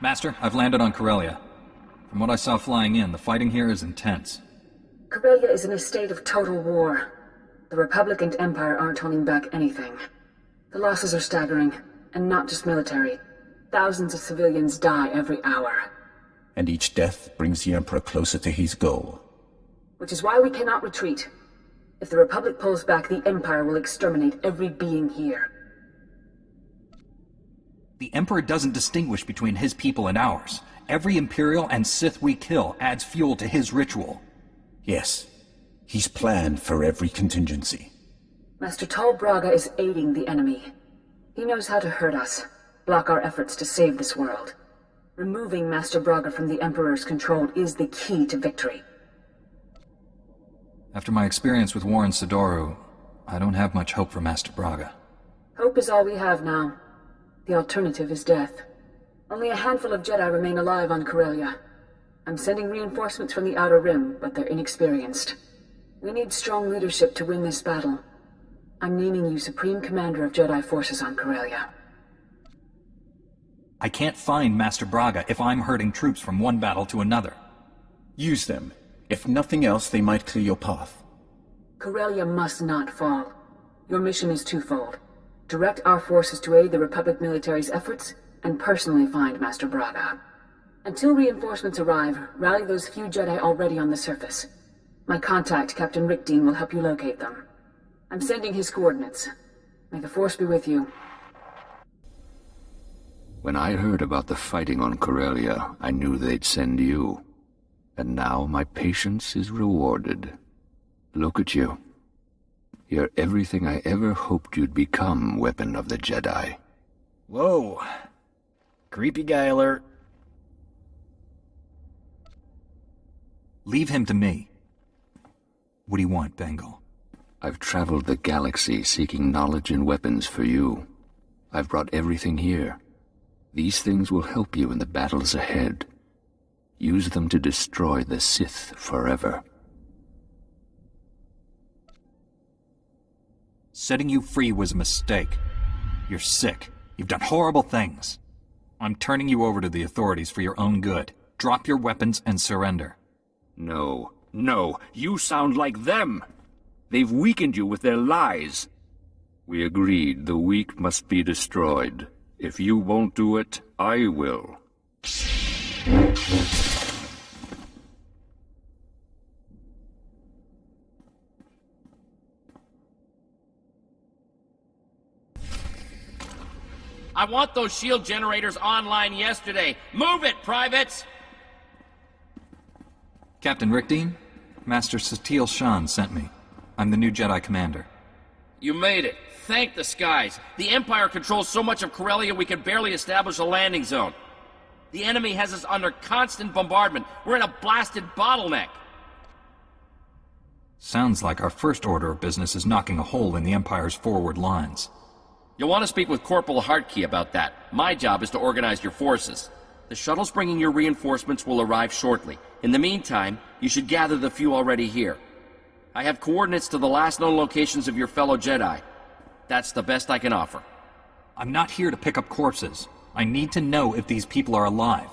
Master, I've landed on Corellia. From what I saw flying in, the fighting here is intense. Corellia is in a state of total war. The Republic and Empire aren't holding back anything. The losses are staggering, and not just military. Thousands of civilians die every hour. And each death brings the Emperor closer to his goal. Which is why we cannot retreat. If the Republic pulls back, the Empire will exterminate every being here. The Emperor doesn't distinguish between his people and ours. Every Imperial and Sith we kill adds fuel to his ritual. Yes. He's planned for every contingency. Master Tal Braga is aiding the enemy. He knows how to hurt us, block our efforts to save this world. Removing Master Braga from the Emperor's control is the key to victory. After my experience with Warren Sidoru, I don't have much hope for Master Braga. Hope is all we have now. The alternative is death. Only a handful of Jedi remain alive on Corellia. I'm sending reinforcements from the Outer Rim, but they're inexperienced. We need strong leadership to win this battle. I'm naming you Supreme Commander of Jedi Forces on Corellia. I can't find Master Braga if I'm herding troops from one battle to another. Use them. If nothing else, they might clear your path. Corellia must not fall. Your mission is twofold. Direct our forces to aid the Republic military's efforts, and personally find Master Braga. Until reinforcements arrive, rally those few Jedi already on the surface. My contact, Captain Rickdean, will help you locate them. I'm sending his coordinates. May the Force be with you. When I heard about the fighting on Corellia, I knew they'd send you. And now my patience is rewarded. Look at you. You're everything I ever hoped you'd become, Weapon of the Jedi. Whoa. Creepy guy alert. Leave him to me. What do you want, Bengal? I've traveled the galaxy seeking knowledge and weapons for you. I've brought everything here. These things will help you in the battles ahead. Use them to destroy the Sith forever. Setting you free was a mistake. You're sick. You've done horrible things. I'm turning you over to the authorities for your own good. Drop your weapons and surrender. No, no, you sound like them. They've weakened you with their lies. We agreed the weak must be destroyed. If you won't do it, I will. I want those shield generators online yesterday. Move it, privates! Captain Rickdean, Master Satil Shan sent me. I'm the new Jedi Commander. You made it. Thank the skies. The Empire controls so much of Corellia we can barely establish a landing zone. The enemy has us under constant bombardment. We're in a blasted bottleneck. Sounds like our first order of business is knocking a hole in the Empire's forward lines. You'll want to speak with Corporal Hartkey about that. My job is to organize your forces. The shuttles bringing your reinforcements will arrive shortly. In the meantime, you should gather the few already here. I have coordinates to the last known locations of your fellow Jedi. That's the best I can offer. I'm not here to pick up corpses. I need to know if these people are alive.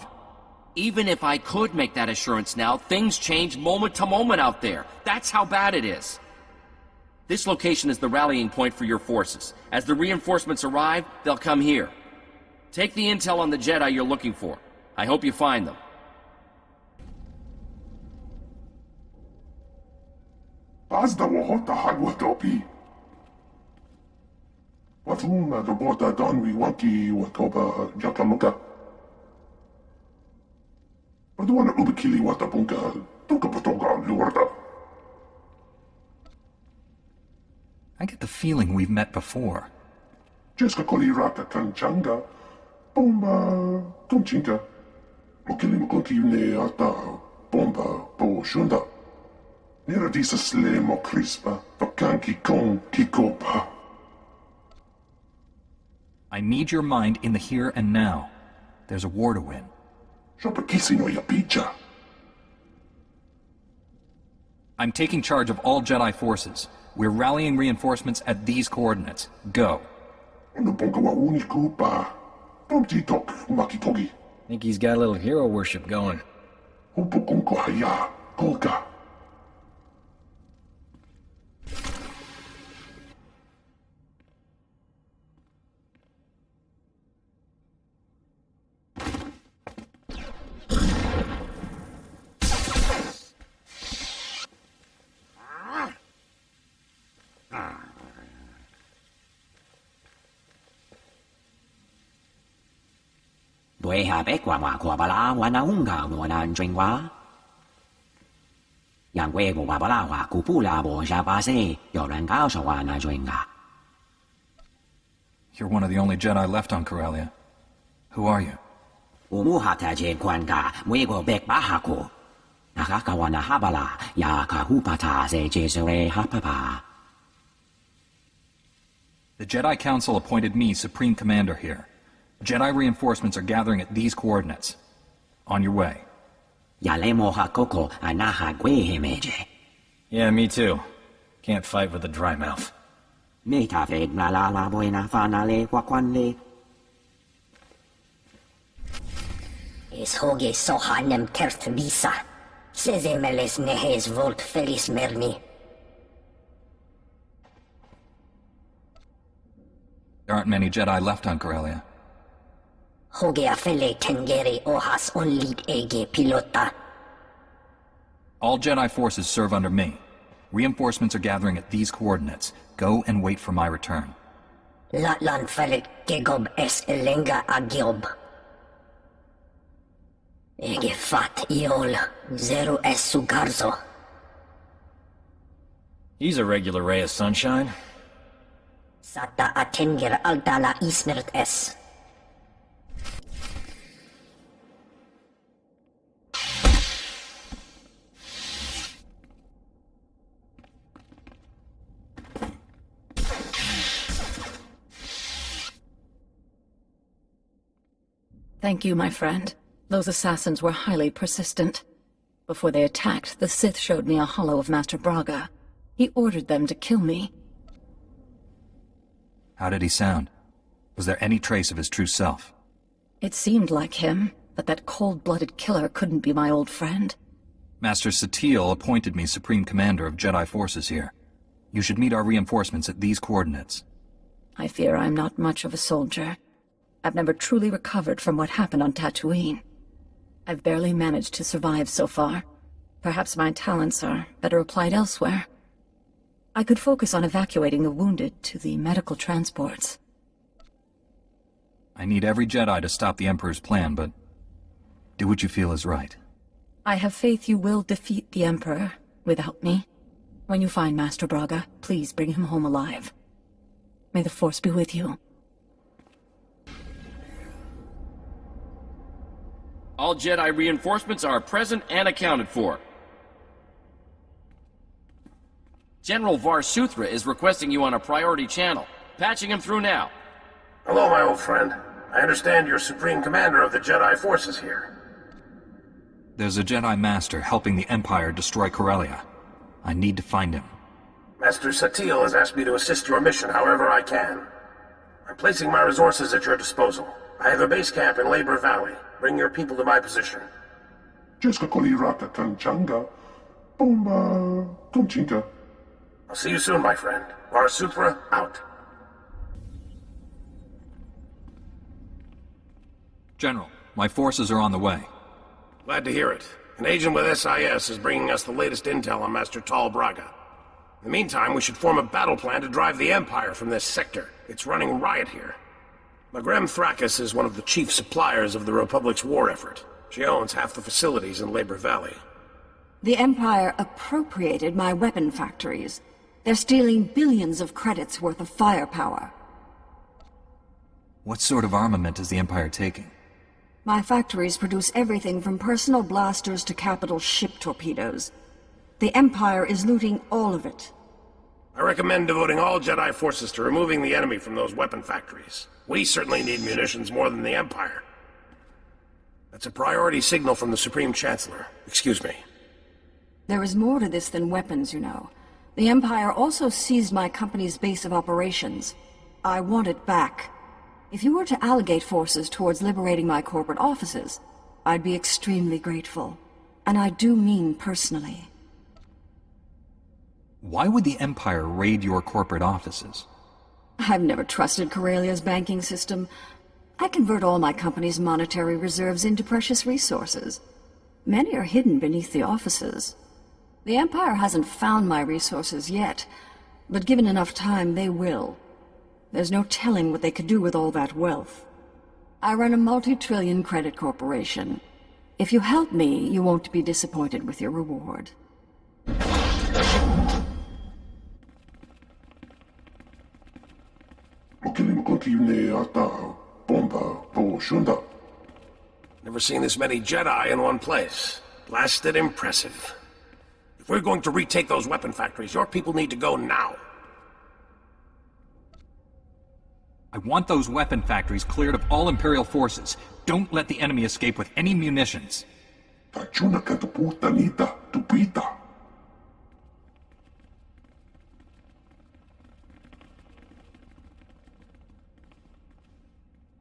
Even if I could make that assurance now, things change moment to moment out there. That's how bad it is. This location is the rallying point for your forces. As the reinforcements arrive, they'll come here. Take the intel on the Jedi you're looking for. I hope you find them. Azda wahota hagwatopi. Watuma the bota donwi wanki watoba jakamuka. Paduana ubikili watapunka, tuka patoga luarda. I get the feeling we've met before. Jeska koli rata kanchanga, bomba tomchinta. Mokili mukunti ne ata bomba po shunda. Nera disa sle mo crispa, tokanki kon kikopa. I need your mind in the here and now. There's a war to win. Shopakisi no yapicha. I'm taking charge of all Jedi forces. We're rallying reinforcements at these coordinates. Go. Ono bonga wa unikupa. Tomti tok makitogi. Think he's got a little hero worship going. Upukunko haya, kolka. Đuổi hà bế quả mà quả bà la hoa na hung gạo nua nan truyền quá. Yang quê của quả bà la hoa cụ phụ la bộ ra ba xe, dò ràng cao sa hoa na truyền gà. You're one of the only Jedi left on Corellia. Who are you? Umu hata jen quan ga, mwego bek ba hako. Nakakawa na habala, ya ka hupata se jesere hapapa. The Jedi Council appointed me Supreme Commander here. Jedi reinforcements are gathering at these coordinates. On your way. Ya lemo hakoko anaha gwe hemeje. Yeah, me too. Can't fight with a dry mouth. Meta fed na la la buena fanale kwakwanle. Is hoge sohanem kert lisa. Sezemeles nehes volt felis merni. There aren't many Jedi left on Corellia. Hoge afele tengere ohas onlit ege pilota. All Jedi forces serve under me. Reinforcements are gathering at these coordinates. Go and wait for my return. Latlan felet gegob es elenga agiob. Ege fat iol, zero es sugarzo. He's a regular ray of sunshine. Sata atenger altala isnert es. Thank you, my friend. Those assassins were highly persistent. Before they attacked, the Sith showed me a hollow of Master Braga. He ordered them to kill me. How did he sound? Was there any trace of his true self? It seemed like him, but that cold-blooded killer couldn't be my old friend. Master SWTOR appointed me Supreme Commander of Jedi forces here. You should meet our reinforcements at these coordinates. I fear I'm not much of a soldier. I've never truly recovered from what happened on Tatooine. I've barely managed to survive so far. Perhaps my talents are better applied elsewhere. I could focus on evacuating the wounded to the medical transports. I need every Jedi to stop the Emperor's plan, but do what you feel is right. I have faith you will defeat the Emperor without me. When you find Master Braga, please bring him home alive. May the Force be with you. All Jedi reinforcements are present and accounted for. General Var Suthra is requesting you on a priority channel. Patching him through now. Hello, my old friend. I understand you're Supreme Commander of the Jedi forces here. There's a Jedi Master helping the Empire destroy Corellia. I need to find him. Master SWTOR has asked me to assist your mission however I can. I'm placing my resources at your disposal. I have a base camp in Labor Valley. Bring your people to my position. Jeska koli rata tanchanga. Bomba tunchinta. I'll see you soon, my friend. Var Suthra, out. General, my forces are on the way. Glad to hear it. An agent with SIS is bringing us the latest intel on Master Tal Braga. In the meantime, we should form a battle plan to drive the Empire from this sector. It's running riot here. Magrem Thrakis is one of the chief suppliers of the Republic's war effort. She owns half the facilities in Labor Valley. The Empire appropriated my weapon factories. They're stealing billions of credits worth of firepower. What sort of armament is the Empire taking? My factories produce everything from personal blasters to capital ship torpedoes. The Empire is looting all of it. I recommend devoting all Jedi forces to removing the enemy from those weapon factories. We certainly need munitions more than the Empire. That's a priority signal from the Supreme Chancellor. Excuse me. There is more to this than weapons, you know. The Empire also seized my company's base of operations. I want it back. If you were to allocate forces towards liberating my corporate offices, I'd be extremely grateful. And I do mean personally. Why would the Empire raid your corporate offices? I've never trusted Corellia's banking system. I convert all my company's monetary reserves into precious resources. Many are hidden beneath the offices. The Empire hasn't found my resources yet, but given enough time, they will. There's no telling what they could do with all that wealth. I run a multi-trillion credit corporation. If you help me, you won't be disappointed with your reward. Never seen this many Jedi in one place. Blasted impressive. If we're going to retake those weapon factories, your people need to go now. I want those weapon factories cleared of all Imperial forces. Don't let the enemy escape with any munitions.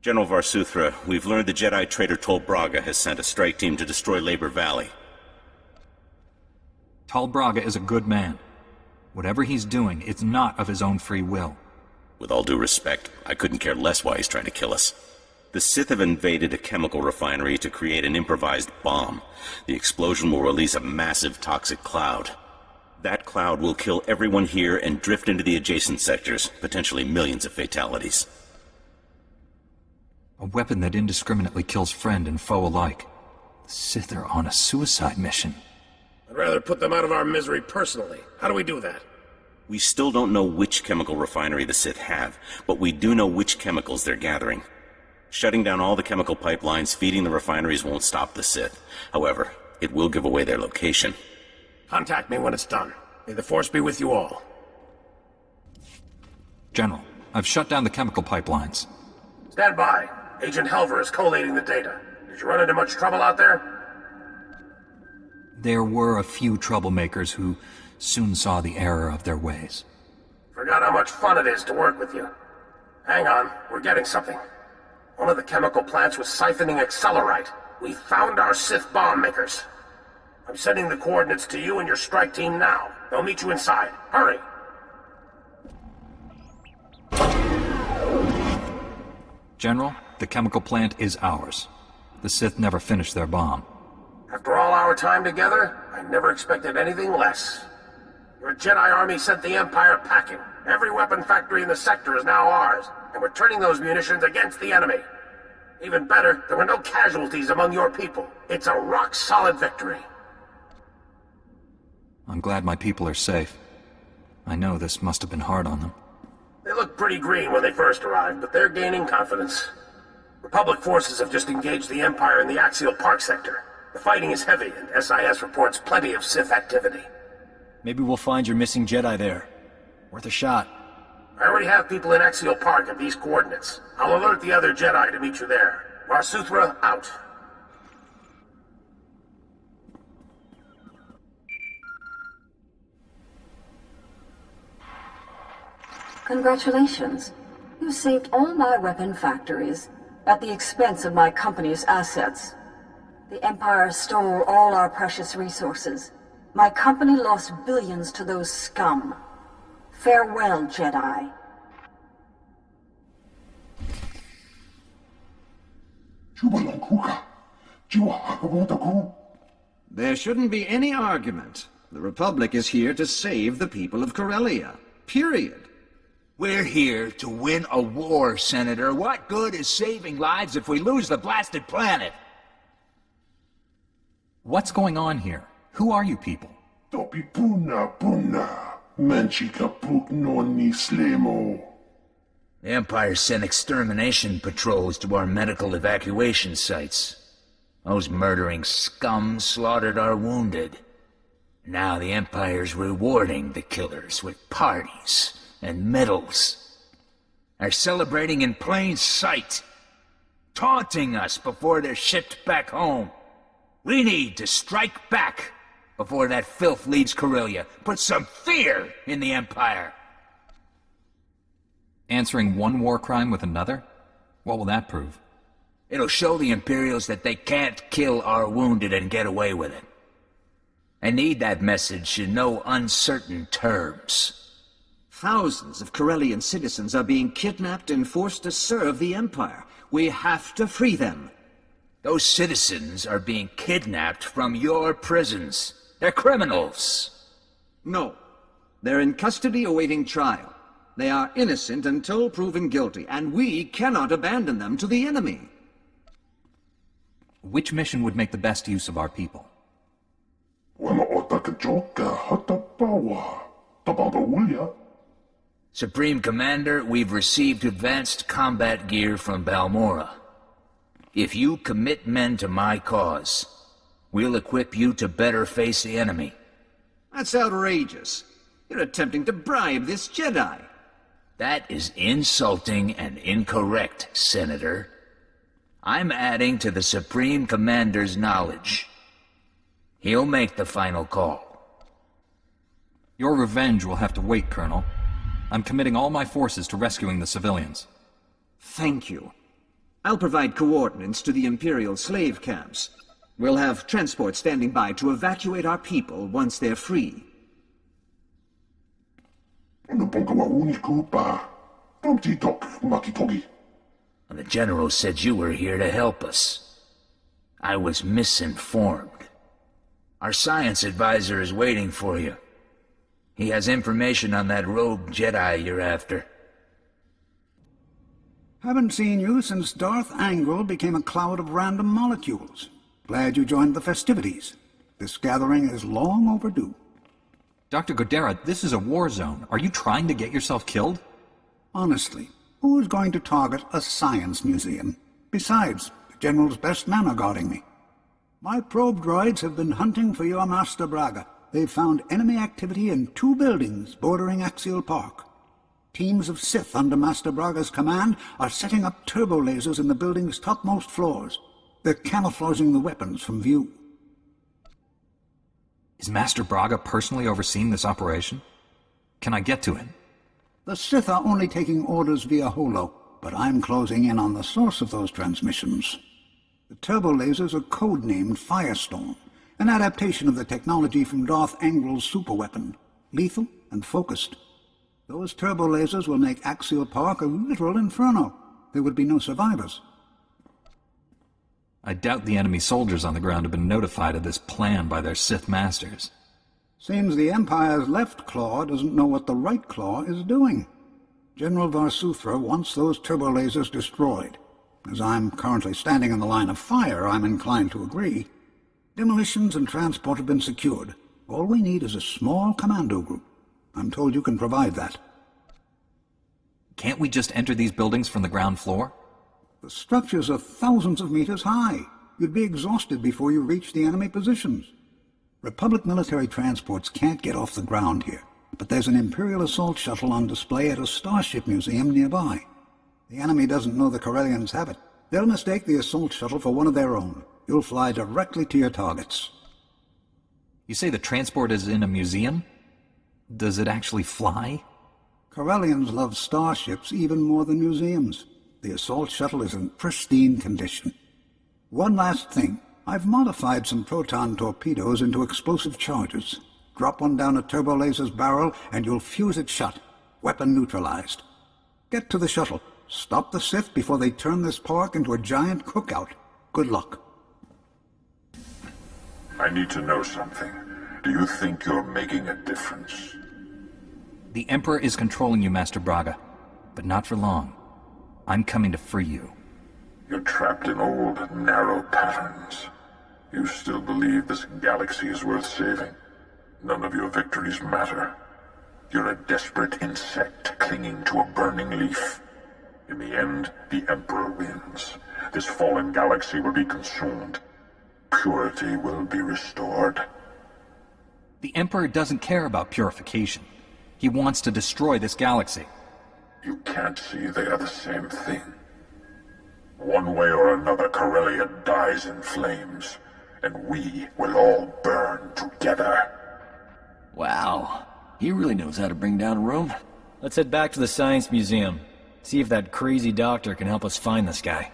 General SWTOR, we've learned the Jedi traitor Tol Braga has sent a strike team to destroy Labor Valley. Tol Braga is a good man. Whatever he's doing, it's not of his own free will. With all due respect, I couldn't care less why he's trying to kill us. The Sith have invaded a chemical refinery to create an improvised bomb. The explosion will release a massive toxic cloud. That cloud will kill everyone here and drift into the adjacent sectors, potentially millions of fatalities. A weapon that indiscriminately kills friend and foe alike. The Sith are on a suicide mission. I'd rather put them out of our misery personally. How do we do that? We still don't know which chemical refinery the Sith have, but we do know which chemicals they're gathering. Shutting down all the chemical pipelines feeding the refineries won't stop the Sith. However, it will give away their location. Contact me when it's done. May the Force be with you all. General, I've shut down the chemical pipelines. Stand by. Agent Helver is collating the data. Did you run into much trouble out there? There were a few troublemakers who soon saw the error of their ways. Forgot how much fun it is to work with you. Hang on, we're getting something. One of the chemical plants was siphoning accelerite. We found our Sith bomb makers. I'm sending the coordinates to you and your strike team now. They'll meet you inside. Hurry! General, the chemical plant is ours. The Sith never finished their bomb. After all our time together, I never expected anything less. Your Jedi army sent the Empire packing. Every weapon factory in the sector is now ours, and we're turning those munitions against the enemy. Even better, there were no casualties among your people. It's a rock-solid victory. I'm glad my people are safe. I know this must have been hard on them. They looked pretty green when they first arrived, but they're gaining confidence. Republic forces have just engaged the Empire in the Axial Park sector. The fighting is heavy, and SIS reports plenty of Sith activity. Maybe we'll find your missing Jedi there. Worth a shot. I already have people in Axial Park at these coordinates. I'll alert the other Jedi to meet you there. SWTOR, out. Congratulations. You saved all my weapon factories at the expense of my company's assets. The Empire stole all our precious resources. My company lost billions to those scum. Farewell, Jedi. There shouldn't be any argument. The Republic is here to save the people of Corellia. Period. We're here to win a war, Senator. What good is saving lives if we lose the blasted planet? What's going on here? Who are you people? The Empire sent extermination patrols to our medical evacuation sites. Those murdering scum slaughtered our wounded. Now the Empire's rewarding the killers with parties and medals. They're celebrating in plain sight, taunting us before they're shipped back home. We need to strike back before that filth leaves Corellia. Put some fear in the Empire. Answering one war crime with another? What will that prove? It'll show the Imperials that they can't kill our wounded and get away with it. I need that message in no uncertain terms. Thousands of Corellian citizens are being kidnapped and forced to serve the Empire. We have to free them. Those citizens are being kidnapped from your prisons. They're criminals. No. They're in custody awaiting trial. They are innocent until proven guilty, and we cannot abandon them to the enemy. Which mission would make the best use of our people? Supreme Commander, we've received advanced combat gear from Balmora. If you commit men to my cause, we'll equip you to better face the enemy. That's outrageous. You're attempting to bribe this Jedi. That is insulting and incorrect, Senator. I'm adding to the Supreme Commander's knowledge. He'll make the final call. Your revenge will have to wait, Colonel. I'm committing all my forces to rescuing the civilians. Thank you. I'll provide coordinates to the Imperial slave camps. We'll have transport standing by to evacuate our people once they're free. The General said you were here to help us. I was misinformed. Our science advisor is waiting for you. He has information on that rogue Jedi you're after. Haven't seen you since Darth Angral became a cloud of random molecules. Glad you joined the festivities. This gathering is long overdue. Dr. Godera, this is a war zone. Are you trying to get yourself killed? Honestly, who is going to target a science museum? Besides, the General's best men are guarding me. My probe droids have been hunting for your Master Braga. They've found enemy activity in 2 buildings bordering Axial Park. Teams of Sith under Master Braga's command are setting up turbo lasers in the building's topmost floors. They're camouflaging the weapons from view. Is Master Braga personally overseeing this operation? Can I get to him? The Sith are only taking orders via holo, but I'm closing in on the source of those transmissions. The turbo lasers are codenamed Firestorm, an adaptation of the technology from Darth Angral's superweapon, lethal and focused. Those turbo lasers will make Axial Park a literal inferno. There would be no survivors. I doubt the enemy soldiers on the ground have been notified of this plan by their Sith masters. Seems the Empire's left claw doesn't know what the right claw is doing. General Varsuthra wants those turbo lasers destroyed. As I'm currently standing in the line of fire, I'm inclined to agree. Demolitions and transport have been secured. All we need is a small commando group. I'm told you can provide that. Can't we just enter these buildings from the ground floor? The structures are thousands of meters high. You'd be exhausted before you reach the enemy positions. Republic military transports can't get off the ground here, but there's an Imperial assault shuttle on display at a starship museum nearby. The enemy doesn't know the Corellians have it. They'll mistake the assault shuttle for one of their own. You'll fly directly to your targets. You say the transport is in a museum? Does it actually fly? Corellians love starships even more than museums. The assault shuttle is in pristine condition. One last thing. I've modified some proton torpedoes into explosive charges. Drop one down a turbo laser's barrel and you'll fuse it shut. Weapon neutralized. Get to the shuttle. Stop the Sith before they turn this park into a giant cookout. Good luck. I need to know something. Do you think you're making a difference? The Emperor is controlling you, Master Braga, but not for long. I'm coming to free you. You're trapped in old, narrow patterns. You still believe this galaxy is worth saving. None of your victories matter. You're a desperate insect clinging to a burning leaf. In the end, the Emperor wins. This fallen galaxy will be consumed. Purity will be restored. The Emperor doesn't care about purification. He wants to destroy this galaxy. You can't see they are the same thing. One way or another, Corellia dies in flames, and we will all burn together. Wow, he really knows how to bring down a room. Let's head back to the Science Museum. See if that crazy doctor can help us find this guy.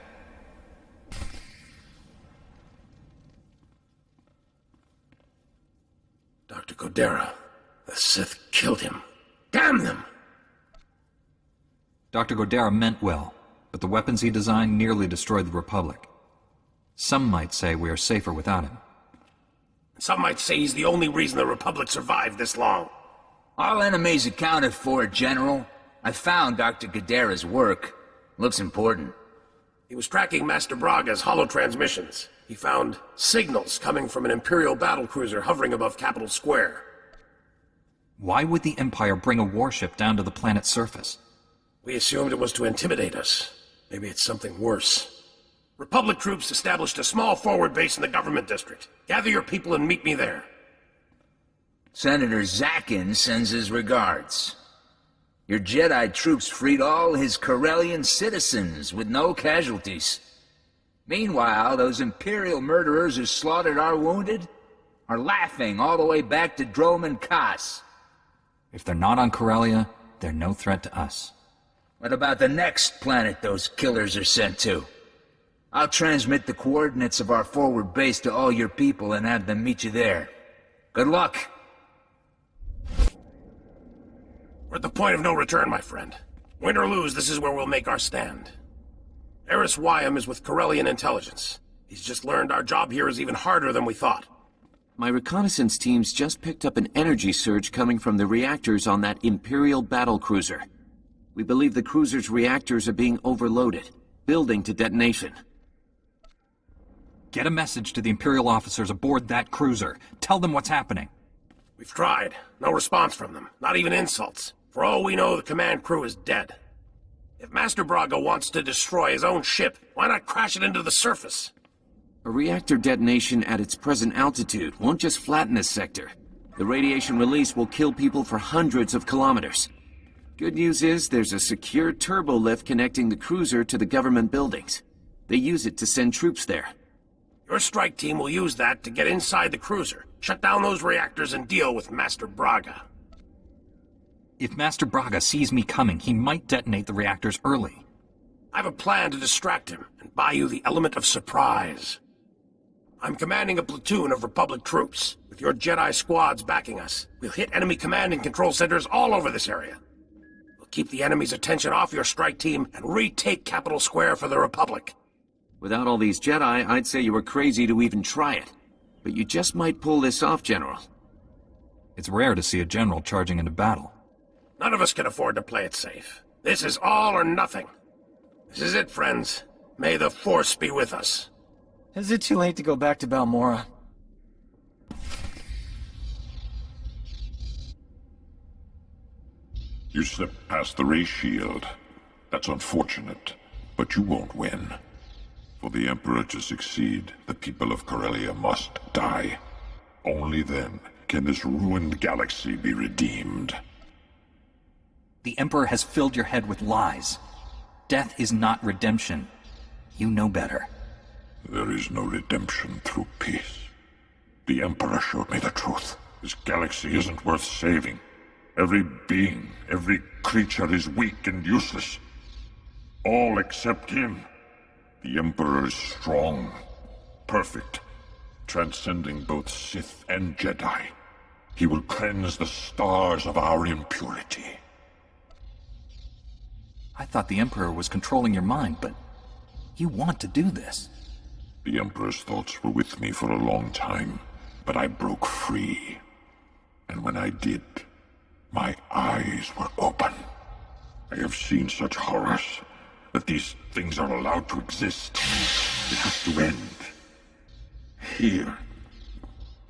Dr. Godera. The Sith killed him. Damn them! Dr. Godera meant well, but the weapons he designed nearly destroyed the Republic. Some might say we are safer without him. Some might say he's the only reason the Republic survived this long. All enemies accounted for, General. I found Dr. Godera's work. Looks important. He was tracking Master Braga's holo-transmissions. He found signals coming from an Imperial battlecruiser hovering above Capitol Square. Why would the Empire bring a warship down to the planet's surface? We assumed it was to intimidate us. Maybe it's something worse. Republic troops established a small forward base in the government district. Gather your people and meet me there. Senator Zakin sends his regards. Your Jedi troops freed all his Corellian citizens with no casualties. Meanwhile, those Imperial murderers who slaughtered our wounded are laughing all the way back to Drome and Kas. If they're not on Corellia, they're no threat to us. What about the next planet those killers are sent to? I'll transmit the coordinates of our forward base to all your people and have them meet you there. Good luck. We're at the point of no return, my friend. Win or lose, this is where we'll make our stand. Eris Wyam is with Corellian intelligence. He's just learned our job here is even harder than we thought. My reconnaissance teams just picked up an energy surge coming from the reactors on that Imperial battlecruiser. We believe the cruiser's reactors are being overloaded, building to detonation. Get a message to the Imperial officers aboard that cruiser. Tell them what's happening. We've tried. No response from them. Not even insults. For all we know, the command crew is dead. If Master Braga wants to destroy his own ship, why not crash it into the surface? A reactor detonation at its present altitude won't just flatten this sector. The radiation release will kill people for hundreds of kilometers. Good news is there's a secure turbo lift connecting the cruiser to the government buildings. They use it to send troops there. Your strike team will use that to get inside the cruiser, shut down those reactors, and deal with Master Braga. If Master Braga sees me coming, he might detonate the reactors early. I have a plan to distract him and buy you the element of surprise. I'm commanding a platoon of Republic troops. With your Jedi squads backing us, we'll hit enemy command and control centers all over this area. We'll keep the enemy's attention off your strike team and retake Capitol Square for the Republic. Without all these Jedi, I'd say you were crazy to even try it. But you just might pull this off, General. It's rare to see a general charging into battle. None of us can afford to play it safe. This is all or nothing. This is it, friends. May the Force be with us. Is it too late to go back to Balmora? You slipped past the ray shield. That's unfortunate, but you won't win. For the Emperor to succeed, the people of Corellia must die. Only then can this ruined galaxy be redeemed. The Emperor has filled your head with lies. Death is not redemption. You know better. There is no redemption through peace. The Emperor showed me the truth. This galaxy isn't worth saving. Every being, every creature is weak and useless. All except him. The Emperor is strong, perfect, transcending both Sith and Jedi. He will cleanse the stars of our impurity. I thought the Emperor was controlling your mind, but you want to do this. The Emperor's thoughts were with me for a long time, but I broke free. And when I did, my eyes were open. I have seen such horrors, that these things are allowed to exist. It has to end. Here.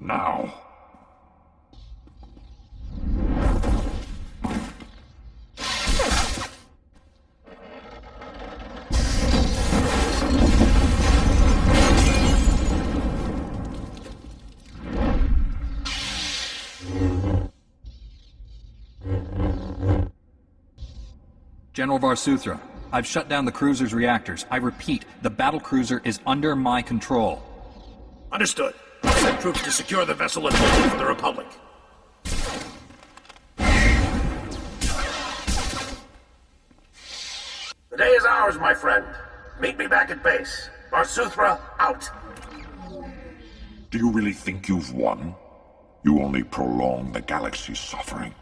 Now. General Varsuthra, I've shut down the cruiser's reactors. I repeat, the battlecruiser is under my control. Understood. I'll send troops to secure the vessel and hold it for the Republic. ours, my friend. Meet me back at base. SWTOR, out. Do you really think you've won? You only prolong the galaxy's suffering.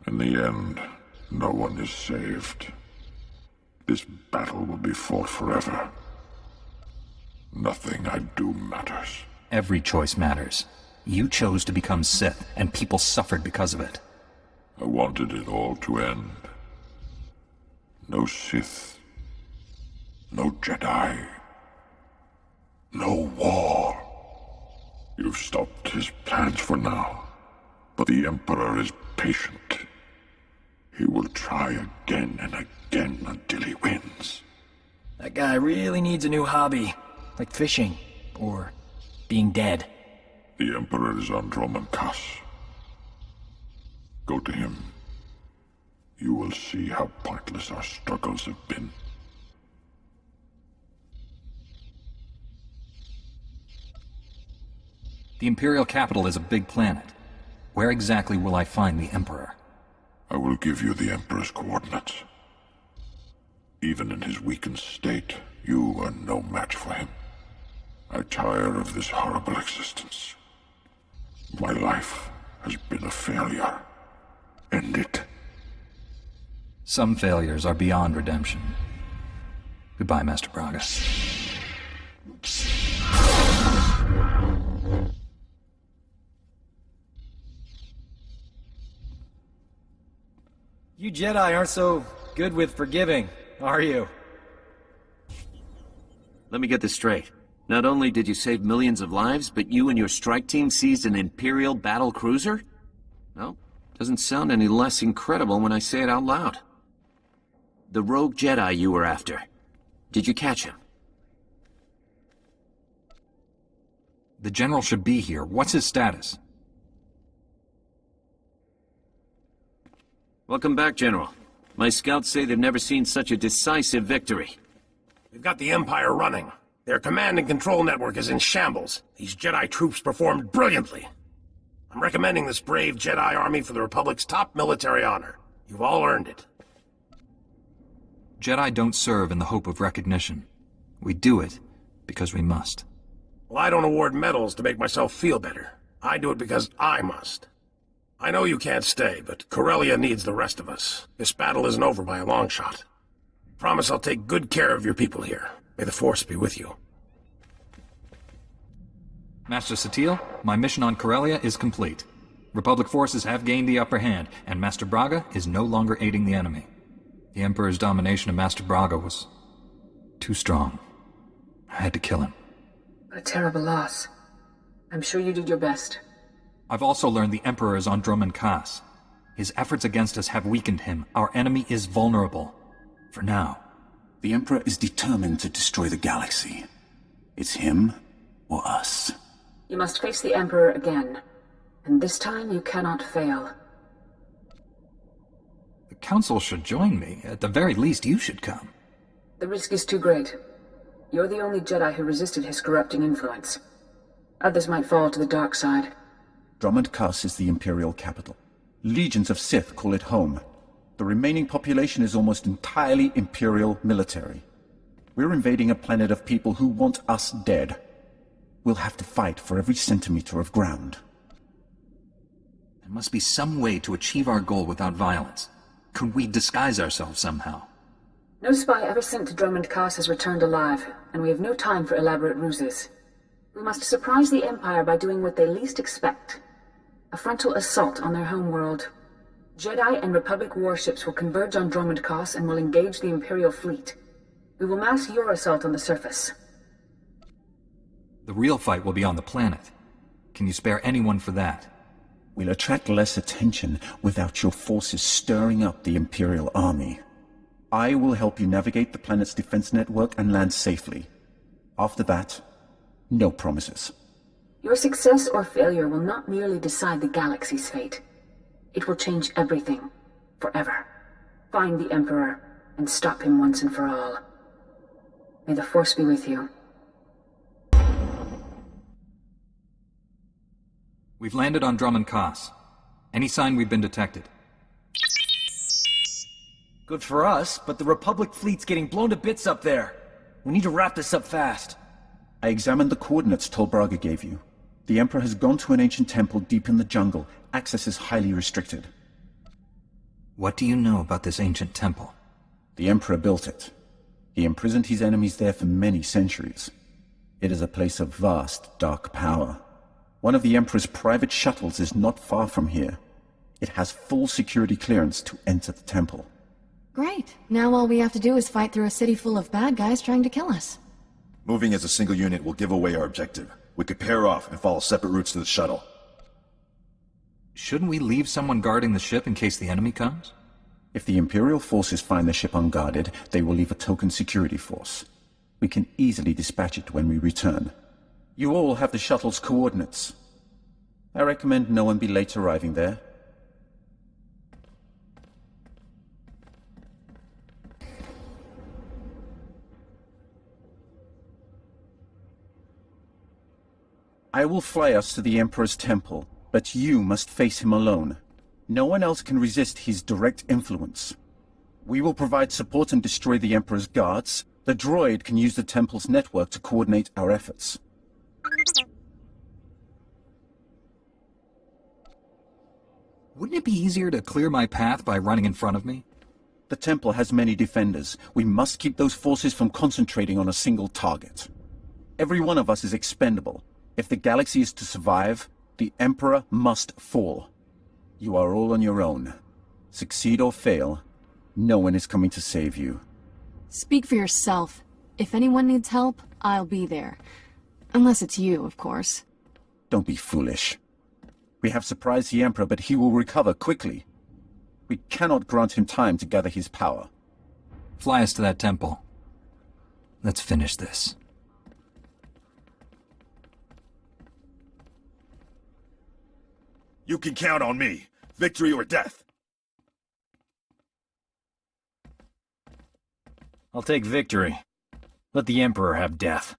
In the end, no one is saved. This battle will be fought forever. Nothing I do matters. Every choice matters. You chose to become Sith, and people suffered because of it. I wanted it all to end. No Sith. No Jedi. No war. You've stopped his plans for now. But the Emperor is patient. He will try again and again until he wins. That guy really needs a new hobby. Like fishing. Or being dead. The Emperor is on Dromund Kaas. Go to him. You will see how pointless our struggles have been. The Imperial capital is a big planet. Where exactly will I find the Emperor? I will give you the Emperor's coordinates. Even in his weakened state, you are no match for him. I tire of this horrible existence. My life has been a failure. End it. Some failures are beyond redemption. Goodbye, Master Braga. You Jedi aren't so good with forgiving, are you? Let me get this straight. Not only did you save millions of lives, but you and your strike team seized an Imperial battle cruiser? No, doesn't sound any less incredible when I say it out loud. The rogue Jedi you were after. Did you catch him? The General should be here. What's his status? Welcome back, General. My scouts say they've never seen such a decisive victory. We've got the Empire running. Their command and control network is in shambles. These Jedi troops performed brilliantly. I'm recommending this brave Jedi army for the Republic's top military honor. You've all earned it. Jedi don't serve in the hope of recognition. We do it because we must. Well, I don't award medals to make myself feel better. I do it because I must. I know you can't stay, but Corellia needs the rest of us. This battle isn't over by a long shot. Promise I'll take good care of your people here. May the Force be with you. Master Satele, my mission on Corellia is complete. Republic forces have gained the upper hand, and Master Braga is no longer aiding the enemy. The Emperor's domination of Master Braga was too strong. I had to kill him. What a terrible loss. I'm sure you did your best. I've also learned the Emperor is on Dromund Kaas. His efforts against us have weakened him. Our enemy is vulnerable. For now. The Emperor is determined to destroy the galaxy. It's him or us. You must face the Emperor again. And this time you cannot fail. The Council should join me. At the very least, you should come. The risk is too great. You're the only Jedi who resisted his corrupting influence. Others might fall to the dark side. Dromund Kaas is the Imperial capital. Legions of Sith call it home. The remaining population is almost entirely Imperial military. We're invading a planet of people who want us dead. We'll have to fight for every centimeter of ground. There must be some way to achieve our goal without violence. Could we disguise ourselves somehow? No spy ever sent to Dromund Kaas has returned alive, and we have no time for elaborate ruses. We must surprise the Empire by doing what they least expect. A frontal assault on their homeworld. Jedi and Republic warships will converge on Dromund Kaas and will engage the Imperial fleet. We will mask your assault on the surface. The real fight will be on the planet. Can you spare anyone for that? We'll attract less attention without your forces stirring up the Imperial army. I will help you navigate the planet's defense network and land safely. After that, no promises. Your success or failure will not merely decide the galaxy's fate. It will change everything. Forever. Find the Emperor and stop him once and for all. May the Force be with you. We've landed on Dromund Kaas. Any sign we've been detected? Good for us, but the Republic fleet's getting blown to bits up there. We need to wrap this up fast. I examined the coordinates Tol Braga gave you. The Emperor has gone to an ancient temple deep in the jungle. Access is highly restricted. What do you know about this ancient temple? The Emperor built it. He imprisoned his enemies there for many centuries. It is a place of vast, dark power. One of the Emperor's private shuttles is not far from here. It has full security clearance to enter the temple. Great. Now all we have to do is fight through a city full of bad guys trying to kill us. Moving as a single unit will give away our objective. We could pair off and follow separate routes to the shuttle. Shouldn't we leave someone guarding the ship in case the enemy comes? If the Imperial forces find the ship unguarded, they will leave a token security force. We can easily dispatch it when we return. You all have the shuttle's coordinates. I recommend no one be late arriving there. I will fly us to the Emperor's temple, but you must face him alone. No one else can resist his direct influence. We will provide support and destroy the Emperor's guards. The droid can use the temple's network to coordinate our efforts. Wouldn't it be easier to clear my path by running in front of me? The temple has many defenders. We must keep those forces from concentrating on a single target. Every one of us is expendable. If the galaxy is to survive, the Emperor must fall. You are all on your own. Succeed or fail, no one is coming to save you. Speak for yourself. If anyone needs help, I'll be there. Unless it's you, of course. Don't be foolish. We have surprised the Emperor, but he will recover quickly. We cannot grant him time to gather his power. Fly us to that temple. Let's finish this. You can count on me. Victory or death. I'll take victory. Let the Emperor have death.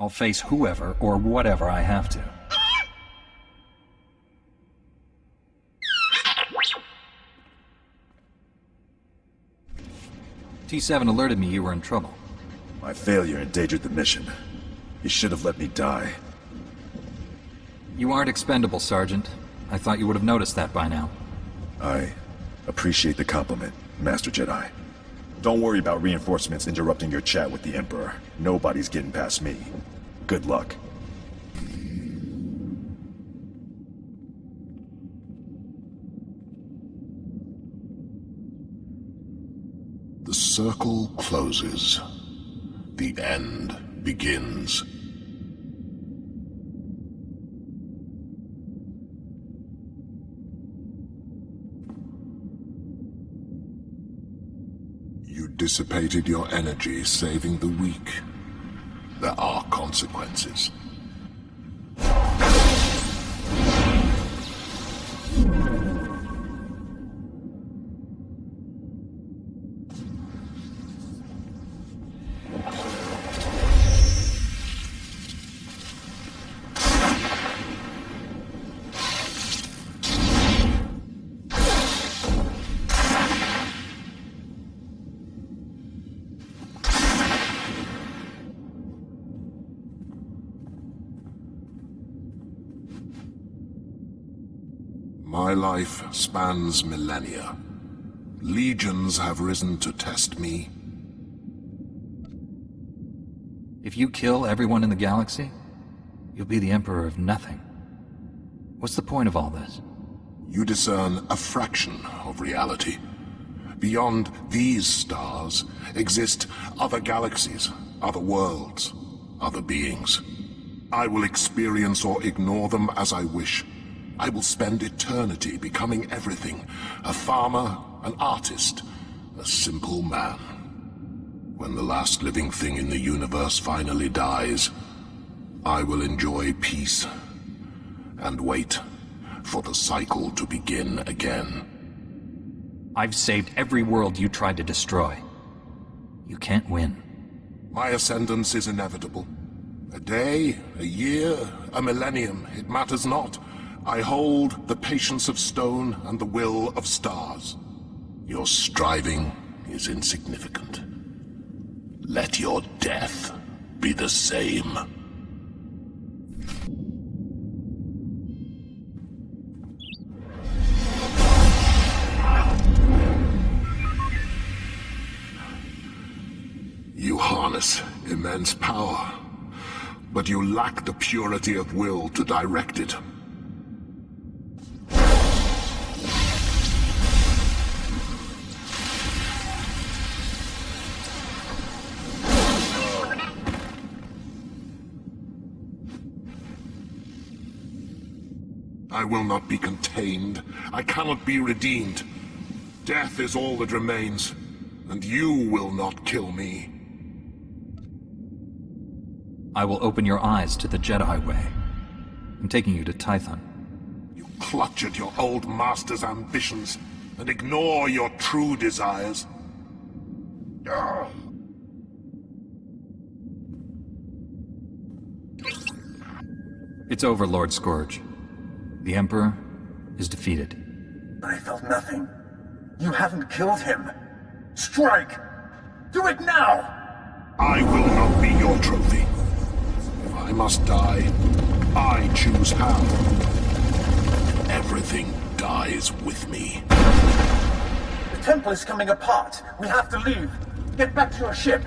I'll face whoever or whatever I have to. T7 alerted me you were in trouble. My failure endangered the mission. You should have let me die. You aren't expendable, Sergeant. I thought you would have noticed that by now. I appreciate the compliment, Master Jedi. Don't worry about reinforcements interrupting your chat with the Emperor. Nobody's getting past me. Good luck. The circle closes. The end begins. You dissipated your energy saving the weak. There are consequences. My My life spans millennia. Legions have risen to test me. If you kill everyone in the galaxy, you'll be the Emperor of nothing. What's the point of all this? You discern a fraction of reality. Beyond these stars exist other galaxies, other worlds, other beings. I will experience or ignore them as I wish. I will spend eternity becoming everything. A farmer, an artist, a simple man. When the last living thing in the universe finally dies, I will enjoy peace and wait for the cycle to begin again. I've saved every world you tried to destroy. You can't win. My ascendance is inevitable. A day, a year, a millennium, it matters not. I hold the patience of stone and the will of stars. Your striving is insignificant. Let your death be the same. You harness immense power, but you lack the purity of will to direct it. I will not be contained. I cannot be redeemed. Death is all that remains, and you will not kill me. I will open your eyes to the Jedi way. I'm taking you to Tython. You clutch at your old master's ambitions and ignore your true desires. It's over, Lord Scourge. The Emperor is defeated. I felt nothing. You haven't killed him. Strike! Do it now! I will not be your trophy. If I must die, I choose how. Everything dies with me. The temple is coming apart. We have to leave. Get back to your ship.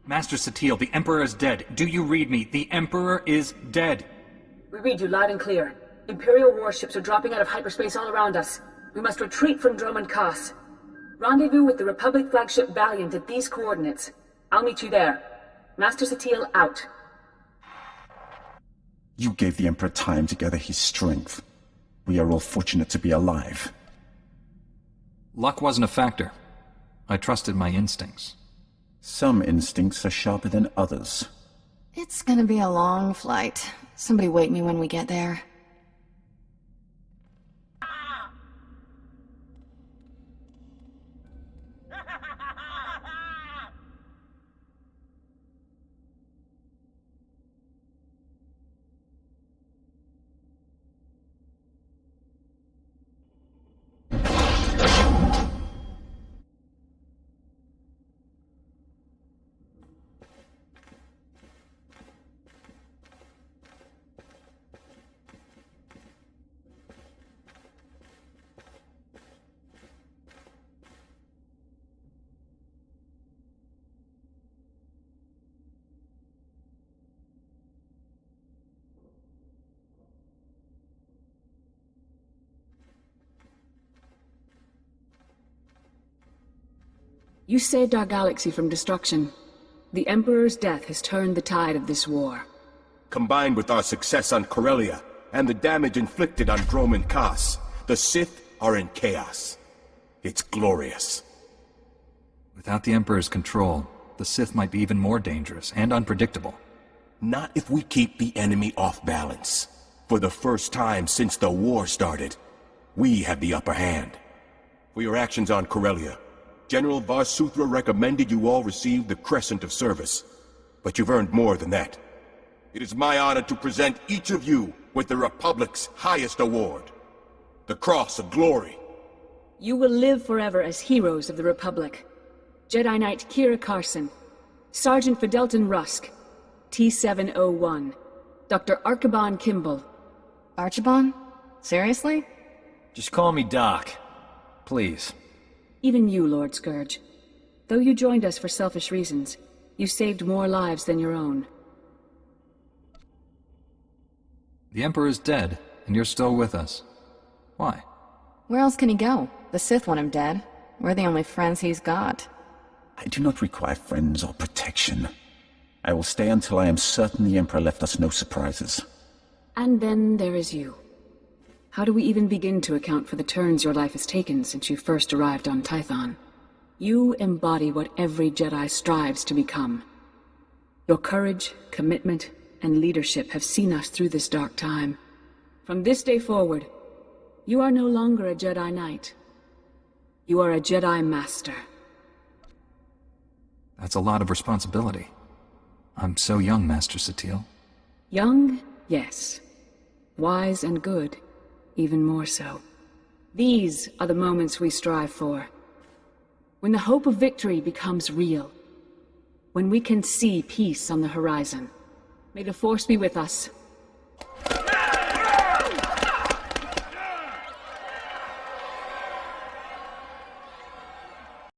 Master SWTOR, the Emperor is dead. Do you read me? The Emperor is dead. We read you loud and clear. Imperial warships are dropping out of hyperspace all around us. We must retreat from Dromund Kaas. Rendezvous with the Republic flagship Valiant at these coordinates. I'll meet you there. Master SWTOR out. You gave the Emperor time to gather his strength. We are all fortunate to be alive. Luck wasn't a factor. I trusted my instincts. Some instincts are sharper than others. It's gonna be a long flight. Somebody wake me when we get there. You saved our galaxy from destruction. The Emperor's death has turned the tide of this war. Combined with our success on Corellia, and the damage inflicted on Dromund Kaas, the Sith are in chaos. It's glorious. Without the Emperor's control, the Sith might be even more dangerous and unpredictable. Not if we keep the enemy off balance. For the first time since the war started, we have the upper hand. For your actions on Corellia, General SWTOR recommended you all receive the Crescent of Service. But you've earned more than that. It is my honor to present each of you with the Republic's highest award, the Cross of Glory. You will live forever as heroes of the Republic. Jedi Knight Kira Carson, Sergeant Fidelton Rusk, T-701. Dr. Archibald Kimball. Archibald? Seriously? Just call me Doc. Please. Even you, Lord Scourge. Though you joined us for selfish reasons, you saved more lives than your own. The Emperor is dead, and you're still with us. Why? Where else can he go? The Sith want him dead. We're the only friends he's got. I do not require friends or protection. I will stay until I am certain the Emperor left us no surprises. And then there is you. How do we even begin to account for the turns your life has taken since you first arrived on Tython? You embody what every Jedi strives to become. Your courage, commitment, and leadership have seen us through this dark time. From this day forward, you are no longer a Jedi Knight. You are a Jedi Master. That's a lot of responsibility. I'm so young, Master Satele. Young, yes. Wise and good, even more so. These are the moments we strive for. When the hope of victory becomes real. When we can see peace on the horizon. May the Force be with us.